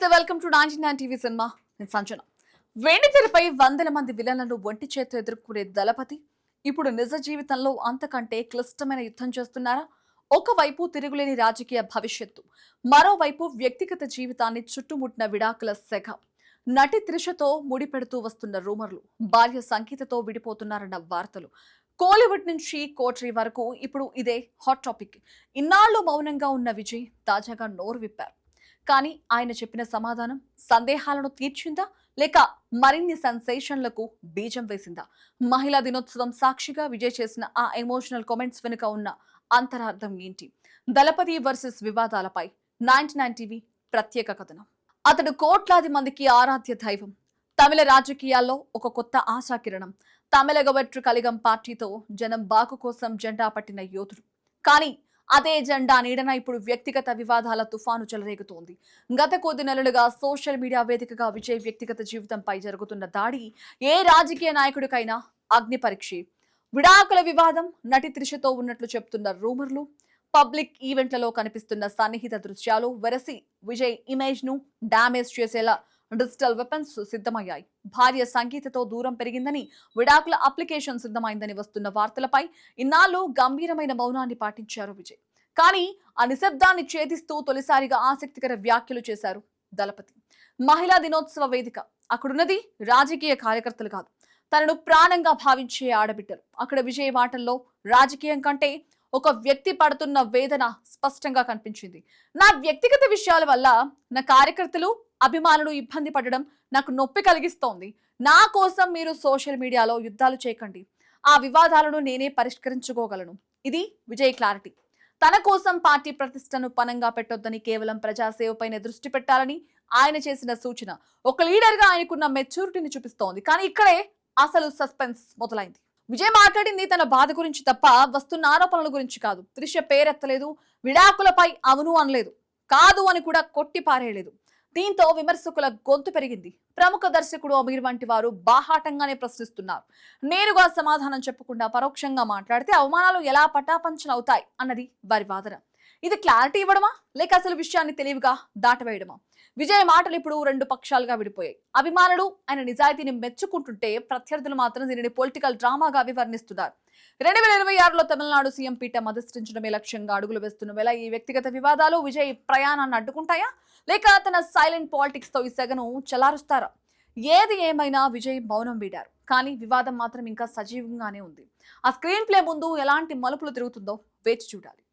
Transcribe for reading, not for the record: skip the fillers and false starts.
నమస్తే, welcome to 99 TV cinema. నేను సంజన. వెండితెరపై వందల మంది విలన్లను ఒంటి చేత్తో ఎదుర్కొనే దళపతి ఇప్పుడు నిజ జీవితంలో అంతకంటే క్లిష్టమైన యుద్ధం చేస్తున్నారా? ఒకవైపు తిరుగులేని రాజకీయ భవిష్యత్తు, మరోవైపు వ్యక్తిగత జీవితాన్ని చుట్టుముట్టిన విడాకుల సెగ. నటి త్రిషతో ముడిపెడుతూ వస్తున్న రూమర్లు, భార్య సంగీతతో విడిపోతున్నారన్న వార్తలు, కోలీవుడ్ నుంచి కోట్రీ వరకు ఇప్పుడు ఇదే హాట్ టాపిక్. ఇన్నాళ్లు మౌనంగా ఉన్న విజయ్ తాజాగా నోరు విప్పారు. కానీ ఆయన చెప్పిన సమాధానం సందేహాలను తీర్చిందా, లేక మరిన్ని సెన్సేషన్లకు బీజం వేసిందా? మహిళా దినోత్సవం సాక్షిగా విజయ్ చేసిన ఆ ఎమోషనల్ కామెంట్స్ వెనుక ఉన్న అంతరార్థం ఏంటి? దళపతి వర్సెస్ వివాదాలపై 99 టీవీ ప్రత్యేక కథనం. అతడు కోట్లాది మందికి ఆరాధ్య దైవం, తమిళ రాజకీయాల్లో ఒక కొత్త ఆశాకిరణం, తమిళ గవట్రు కలిగం పార్టీతో జనం బాకు కోసం జెండా పట్టిన యోధుడు. కానీ అదే జెండా నీడన ఇప్పుడు వ్యక్తిగత వివాదాల తుఫాను చెలరేగుతోంది. గత కొద్ది నెలలుగా సోషల్ మీడియా వేదికగా విజయ్ వ్యక్తిగత జీవితంపై జరుగుతున్న దాడి ఏ రాజకీయ నాయకుడికైనా అగ్ని పరీక్షే. విడాకుల వివాదం, నటి త్రిషతో ఉన్నట్లు చెప్తున్న రూమర్లు, పబ్లిక్ ఈవెంట్లలో కనిపిస్తున్న సన్నిహిత దృశ్యాలు వెరసి విజయ్ ఇమేజ్ ను డామేజ్ చేసేలా డిజిటల్ వెపన్స్ సిద్ధమయ్యాయి. భార్య సంగీతతో దూరం పెరిగిందని, విడాకుల అప్లికేషన్ సిద్ధమైందని వస్తున్న వార్తలపై ఇన్నాళ్లు గంభీరమైన మౌనాన్ని పాటించారు విజయ్. కానీ ఆ నిశ్శబ్దాన్ని ఛేదిస్తూ తొలిసారిగా ఆసక్తికర వ్యాఖ్యలు చేశారు దళపతి. మహిళా దినోత్సవ వేదిక, అక్కడున్నది రాజకీయ కార్యకర్తలు కాదు, తనను ప్రాణంగా భావించే ఆడబిడ్డలు. అక్కడ విజయ్ మాటల్లో రాజకీయం కంటే ఒక వ్యక్తి పడుతున్న వేదన స్పష్టంగా కనిపించింది. నా వ్యక్తిగత విషయాల వల్ల నా కార్యకర్తలు, అభిమానులు ఇబ్బంది పడడం నాకు నొప్పి కలిగిస్తోంది. నా కోసం మీరు సోషల్ మీడియాలో యుద్ధాలు చేయకండి. ఆ వివాదాలను నేనే పరిష్కరించుకోగలను. ఇది విజయ్ క్లారిటీ. తన కోసం పార్టీ ప్రతిష్టను పనంగా పెట్టొద్దని, కేవలం ప్రజాసేవపైనే దృష్టి పెట్టాలని ఆయన చేసిన సూచన ఒక లీడర్ గా ఆయనకున్న మెచ్యూరిటీని చూపిస్తోంది. కానీ ఇక్కడే అసలు సస్పెన్స్ మొదలైంది. విజయ్ మాట్లాడింది తన బాధ గురించి తప్ప వస్తున్న ఆరోపణల గురించి కాదు. త్రిష పేరెత్తలేదు, విడాకులపై అవును అనలేదు, కాదు అని కూడా కొట్టి పారేయలేదు. దీంతో విమర్శకుల గొంతు పెరిగింది. ప్రముఖ దర్శకుడు అమీర్ వంటి వారు బాహాటంగానే ప్రశ్నిస్తున్నారు. నేరుగా సమాధానం చెప్పకుండా పరోక్షంగా మాట్లాడితే అవమానాలు ఎలా పటాపంచలవుతాయి అన్నది వారి వాదన. ఇది క్లారిటీ ఇవ్వడమా, లేక అసలు విషయాన్ని తెలివిగా దాటవేయడమా? విజయ్ మాటలు ఇప్పుడు రెండు పక్షాలుగా విడిపోయాయి. అభిమానులు ఆయన నిజాయితీని మెచ్చుకుంటుంటే, ప్రత్యర్థులు మాత్రం దీనిని పొలిటికల్ డ్రామాగా అభివర్ణిస్తున్నారు. 2026లో తమిళనాడు సీఎం పీఠం అధిష్ఠించడమే లక్ష్యంగా అడుగులు వేస్తున్న వేళ ఈ వ్యక్తిగత వివాదాలు విజయ్ ప్రయాణాన్ని అడ్డుకుంటాయా, లేక తన సైలెంట్ పాలిటిక్స్ తో ఈ సెగను చలారుస్తారా? ఏది ఏమైనా విజయ్ మౌనం వీడారు. కానీ వివాదం మాత్రం ఇంకా సజీవంగానే ఉంది. ఆ స్క్రీన్ ప్లే ముందు ఎలాంటి మలుపులు తిరుగుతుందో వేచి చూడాలి.